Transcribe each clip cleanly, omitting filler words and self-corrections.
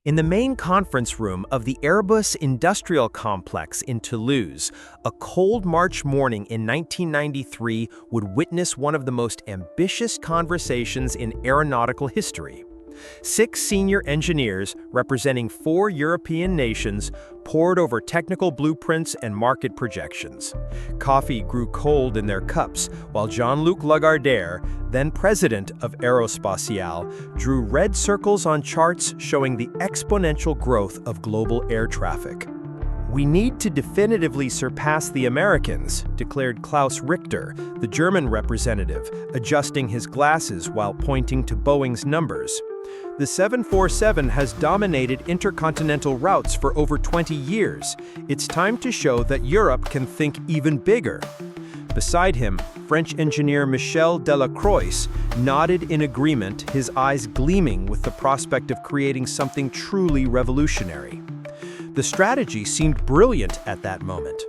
In the main conference room of the Airbus Industrial Complex in Toulouse, a cold March morning in 1993 would witness one of the most ambitious conversations in aeronautical history. 6 senior engineers representing 4 European nations pored over technical blueprints and market projections. Coffee grew cold in their cups while Jean-Luc Lagardère, then president of Aerospatiale, drew red circles on charts showing the exponential growth of global air traffic. "We need to definitively surpass the Americans," declared Klaus Richter, the German representative, adjusting his glasses while pointing to Boeing's numbers. "The 747 has dominated intercontinental routes for over 20 years. It's time to show that Europe can think even bigger." Beside him, French engineer Michel Delacroix nodded in agreement, his eyes gleaming with the prospect of creating something truly revolutionary. The strategy seemed brilliant at that moment.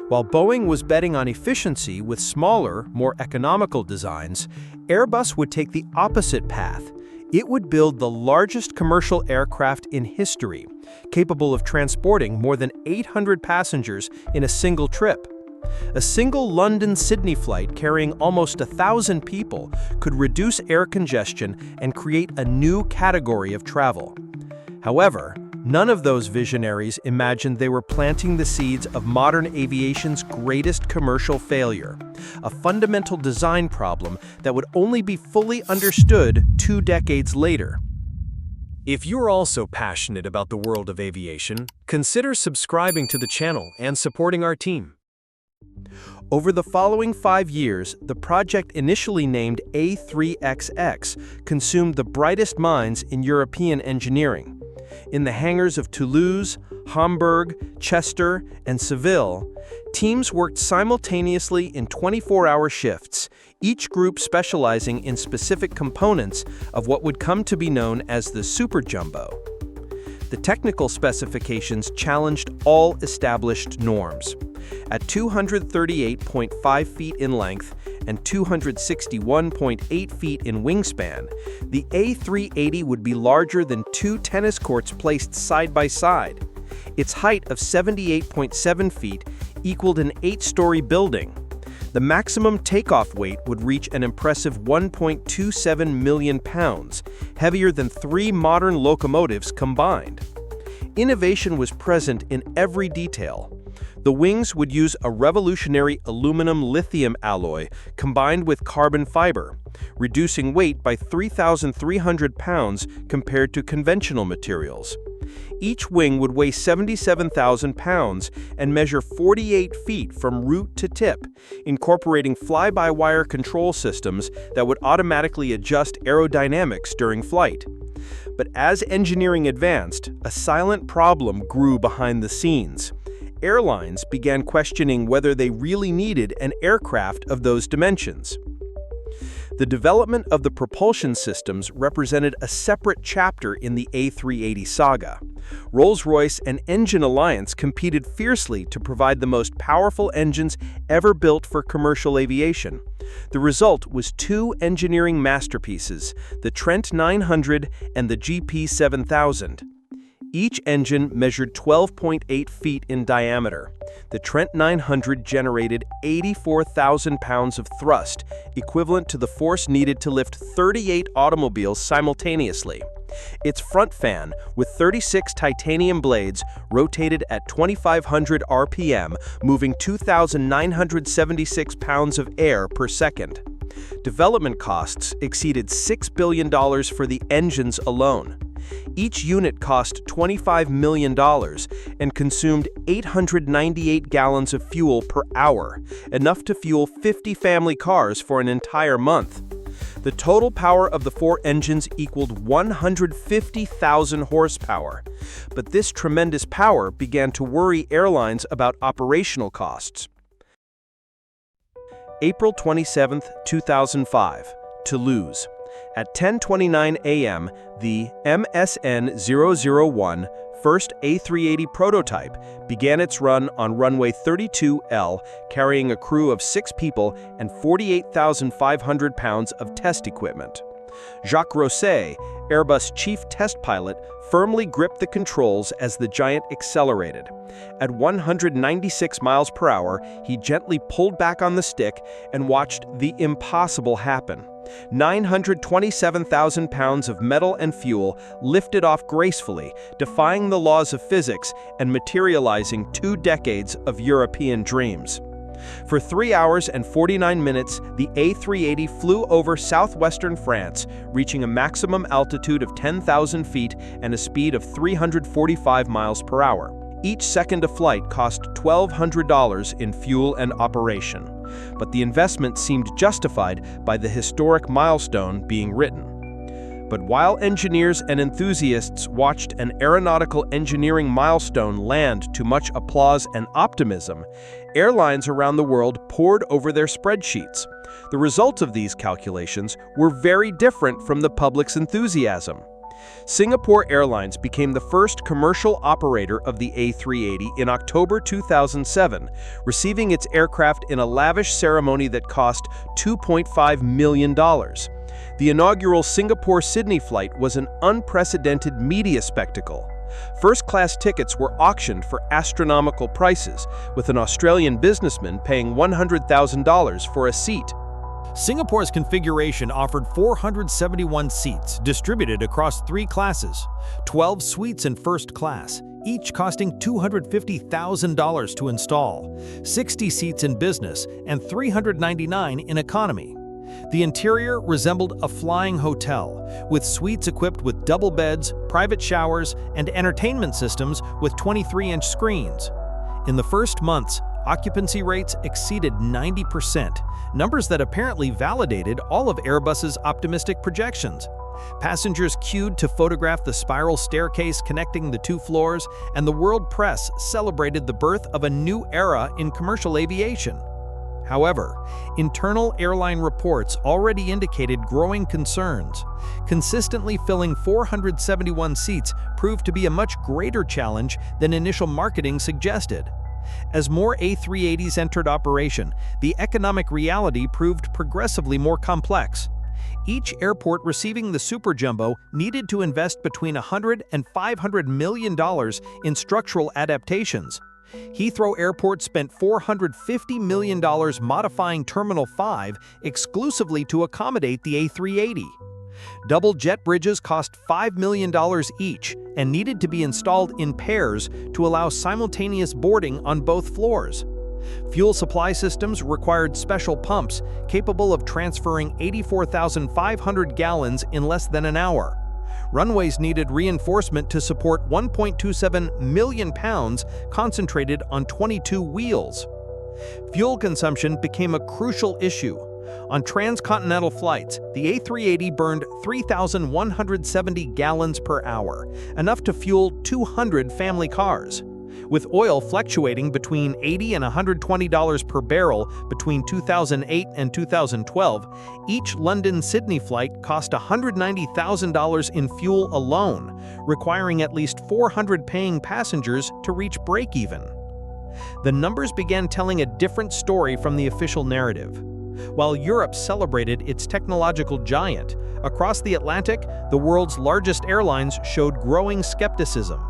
While Boeing was betting on efficiency with smaller, more economical designs, Airbus would take the opposite path. It would build the largest commercial aircraft in history, capable of transporting more than 800 passengers in a single trip. A single London-Sydney flight carrying almost 1,000 people could reduce air congestion and create a new category of travel. However, none of those visionaries imagined they were planting the seeds of modern aviation's greatest commercial failure, a fundamental design problem that would only be fully understood 2 decades later. If you're also passionate about the world of aviation, consider subscribing to the channel and supporting our team. Over the following 5 years, the project initially named A3XX consumed the brightest minds in European engineering. In the hangars of Toulouse, Hamburg, Chester, and Seville, teams worked simultaneously in 24-hour shifts, each group specializing in specific components of what would come to be known as the Superjumbo. The technical specifications challenged all established norms. At 238.5 feet in length and 261.8 feet in wingspan, the A380 would be larger than 2 tennis courts placed side by side. Its height of 78.7 feet equaled an 8-story building. The maximum takeoff weight would reach an impressive 1.27 million pounds, heavier than 3 modern locomotives combined. Innovation was present in every detail. The wings would use a revolutionary aluminum-lithium alloy combined with carbon fiber, reducing weight by 3,300 pounds compared to conventional materials. Each wing would weigh 77,000 pounds and measure 48 feet from root to tip, incorporating fly-by-wire control systems that would automatically adjust aerodynamics during flight. But as engineering advanced, a silent problem grew behind the scenes. Airlines began questioning whether they really needed an aircraft of those dimensions. The development of the propulsion systems represented a separate chapter in the A380 saga. Rolls-Royce and Engine Alliance competed fiercely to provide the most powerful engines ever built for commercial aviation. The result was 2 engineering masterpieces, the Trent 900 and the GP 7000. Each engine measured 12.8 feet in diameter. The Trent 900 generated 84,000 pounds of thrust, equivalent to the force needed to lift 38 automobiles simultaneously. Its front fan, with 36 titanium blades, rotated at 2,500 RPM, moving 2,976 pounds of air per second. Development costs exceeded $6 billion for the engines alone. Each unit cost $25 million and consumed 898 gallons of fuel per hour, enough to fuel 50 family cars for an entire month. The total power of the 4 engines equaled 150,000 horsepower. But this tremendous power began to worry airlines about operational costs. April 27, 2005, Toulouse. At 10:29 a.m., the MSN-001 first A380 prototype began its run on runway 32L, carrying a crew of 6 people and 48,500 pounds of test equipment. Jacques Rosset, Airbus chief test pilot, firmly gripped the controls as the giant accelerated. At 196 miles per hour, he gently pulled back on the stick and watched the impossible happen. 927,000 pounds of metal and fuel lifted off gracefully, defying the laws of physics and materializing 2 decades of European dreams. For 3 hours and 49 minutes, the A380 flew over southwestern France, reaching a maximum altitude of 10,000 feet and a speed of 345 miles per hour. Each second of flight cost $1,200 in fuel and operation. But the investment seemed justified by the historic milestone being written. But while engineers and enthusiasts watched an aeronautical engineering milestone land to much applause and optimism, airlines around the world pored over their spreadsheets. The results of these calculations were very different from the public's enthusiasm. Singapore Airlines became the first commercial operator of the A380 in October 2007, receiving its aircraft in a lavish ceremony that cost $2.5 million. The inaugural Singapore-Sydney flight was an unprecedented media spectacle. First-class tickets were auctioned for astronomical prices, with an Australian businessman paying $100,000 for a seat. Singapore's configuration offered 471 seats distributed across 3 classes, 12 suites in first class, each costing $250,000 to install, 60 seats in business, and 399 in economy. The interior resembled a flying hotel, with suites equipped with double beds, private showers, and entertainment systems with 23-inch screens. In the first months, occupancy rates exceeded 90%, numbers that apparently validated all of Airbus's optimistic projections. Passengers queued to photograph the spiral staircase connecting the 2 floors, and the world press celebrated the birth of a new era in commercial aviation. However, internal airline reports already indicated growing concerns. Consistently filling 471 seats proved to be a much greater challenge than initial marketing suggested. As more A380s entered operation, the economic reality proved progressively more complex. Each airport receiving the Superjumbo needed to invest between $100 and $500 million in structural adaptations. Heathrow Airport spent $450 million modifying Terminal 5 exclusively to accommodate the A380. Double jet bridges cost $5 million each and needed to be installed in pairs to allow simultaneous boarding on both floors. Fuel supply systems required special pumps capable of transferring 84,500 gallons in less than an hour. Runways needed reinforcement to support 1.27 million pounds concentrated on 22 wheels. Fuel consumption became a crucial issue. On transcontinental flights, the A380 burned 3,170 gallons per hour, enough to fuel 200 family cars. With oil fluctuating between $80 and $120 per barrel between 2008 and 2012, each London-Sydney flight cost $190,000 in fuel alone, requiring at least 400 paying passengers to reach break-even. The numbers began telling a different story from the official narrative. While Europe celebrated its technological giant, across the Atlantic, the world's largest airlines showed growing skepticism.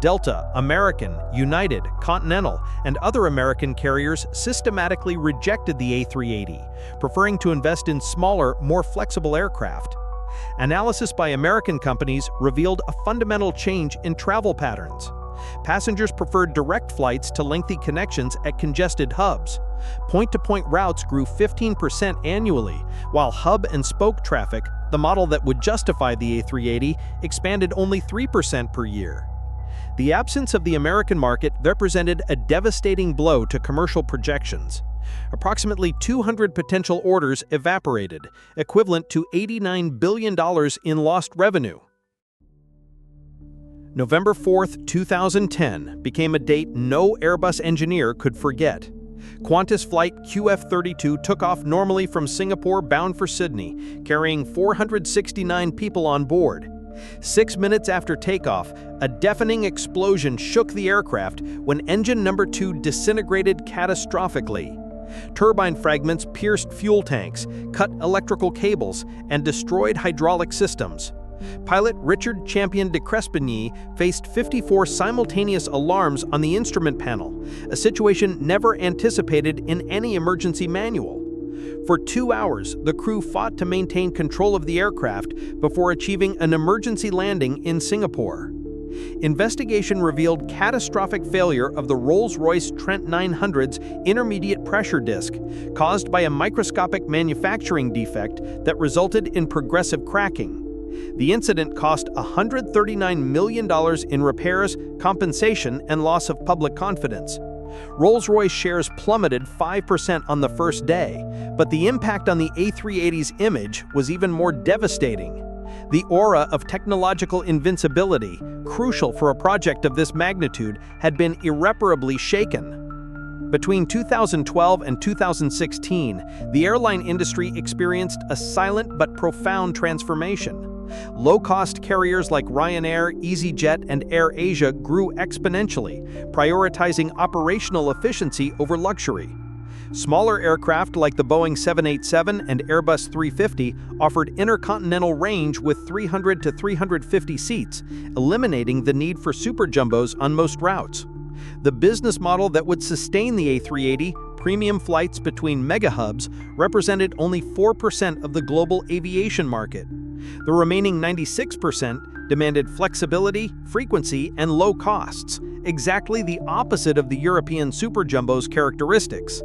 Delta, American, United, Continental, and other American carriers systematically rejected the A380, preferring to invest in smaller, more flexible aircraft. Analysis by American companies revealed a fundamental change in travel patterns. Passengers preferred direct flights to lengthy connections at congested hubs. Point-to-point routes grew 15% annually, while hub and spoke traffic, the model that would justify the A380, expanded only 3% per year. The absence of the American market represented a devastating blow to commercial projections. Approximately 200 potential orders evaporated, equivalent to $89 billion in lost revenue. November 4, 2010 became a date no Airbus engineer could forget. Qantas flight QF32 took off normally from Singapore bound for Sydney, carrying 469 people on board. 6 minutes after takeoff, a deafening explosion shook the aircraft when engine number 2 disintegrated catastrophically. Turbine fragments pierced fuel tanks, cut electrical cables, and destroyed hydraulic systems. Pilot Richard Champion de Crespigny faced 54 simultaneous alarms on the instrument panel, a situation never anticipated in any emergency manual. For 2 hours, the crew fought to maintain control of the aircraft before achieving an emergency landing in Singapore. Investigation revealed catastrophic failure of the Rolls-Royce Trent 900's intermediate pressure disc, caused by a microscopic manufacturing defect that resulted in progressive cracking. The incident cost $139 million in repairs, compensation, and loss of public confidence. Rolls-Royce shares plummeted 5% on the first day, but the impact on the A380's image was even more devastating. The aura of technological invincibility, crucial for a project of this magnitude, had been irreparably shaken. Between 2012 and 2016, the airline industry experienced a silent but profound transformation. Low-cost carriers like Ryanair, EasyJet, and AirAsia grew exponentially, prioritizing operational efficiency over luxury. Smaller aircraft like the Boeing 787 and Airbus 350 offered intercontinental range with 300 to 350 seats, eliminating the need for Superjumbos on most routes. The business model that would sustain the A380, premium flights between mega-hubs, represented only 4% of the global aviation market. The remaining 96% demanded flexibility, frequency, and low costs, exactly the opposite of the European Superjumbo's characteristics.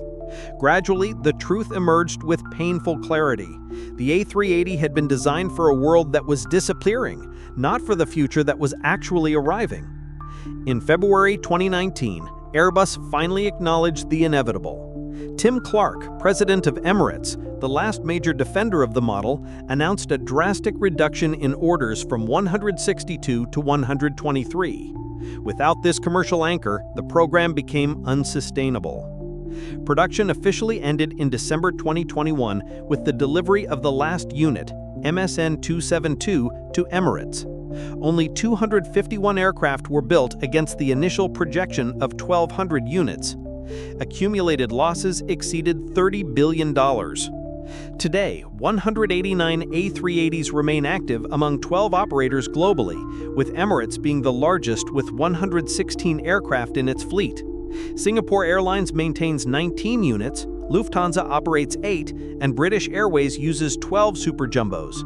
Gradually, the truth emerged with painful clarity. The A380 had been designed for a world that was disappearing, not for the future that was actually arriving. In February 2019, Airbus finally acknowledged the inevitable. Tim Clark, president of Emirates, the last major defender of the model, announced a drastic reduction in orders from 162 to 123. Without this commercial anchor, the program became unsustainable. Production officially ended in December 2021 with the delivery of the last unit, MSN 272, to Emirates. Only 251 aircraft were built against the initial projection of 1,200 units. Accumulated losses exceeded $30 billion. Today, 189 A380s remain active among 12 operators globally, with Emirates being the largest with 116 aircraft in its fleet. Singapore Airlines maintains 19 units, Lufthansa operates 8, and British Airways uses 12 Superjumbos.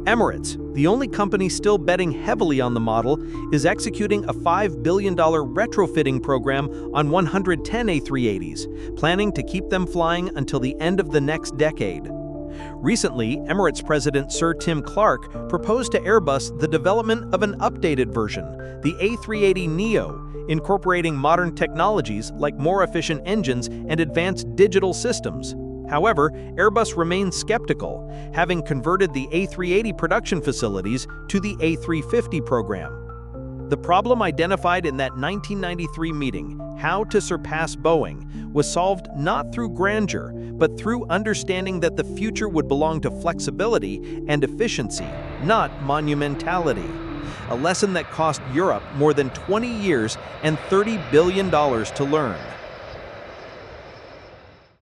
Emirates, the only company still betting heavily on the model, is executing a $5 billion retrofitting program on 110 A380s, planning to keep them flying until the end of the next decade. Recently, Emirates President Sir Tim Clark proposed to Airbus the development of an updated version, the A380neo, incorporating modern technologies like more efficient engines and advanced digital systems. However, Airbus remains skeptical, having converted the A380 production facilities to the A350 program. The problem identified in that 1993 meeting, how to surpass Boeing, was solved not through grandeur, but through understanding that the future would belong to flexibility and efficiency, not monumentality. A lesson that cost Europe more than 20 years and $30 billion to learn.